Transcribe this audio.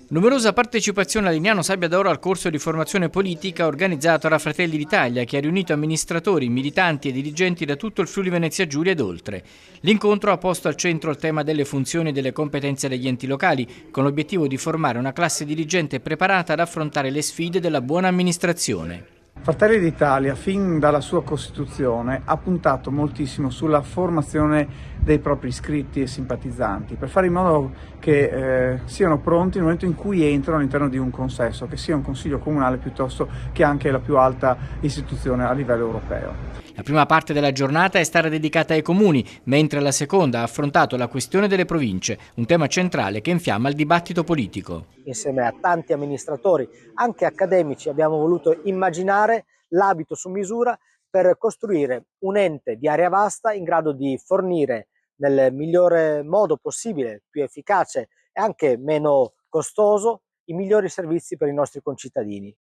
Numerosa partecipazione a Lignano Sabbia d'Oro al corso di formazione politica organizzato da Fratelli d'Italia, che ha riunito amministratori, militanti e dirigenti da tutto il Friuli Venezia Giulia ed oltre. L'incontro ha posto al centro il tema delle funzioni e delle competenze degli enti locali, con l'obiettivo di formare una classe dirigente preparata ad affrontare le sfide della buona amministrazione. Fratelli d'Italia, fin dalla sua Costituzione, ha puntato moltissimo sulla formazione dei propri iscritti e simpatizzanti, per fare in modo che siano pronti nel momento in cui entrano all'interno di un consesso, che sia un consiglio comunale piuttosto che anche la più alta istituzione a livello europeo. La prima parte della giornata è stata dedicata ai comuni, mentre la seconda ha affrontato la questione delle province, un tema centrale che infiamma il dibattito politico. Insieme a tanti amministratori, anche accademici, abbiamo voluto immaginare l'abito su misura per costruire un ente di area vasta in grado di fornire nel migliore modo possibile, più efficace e anche meno costoso, i migliori servizi per i nostri concittadini.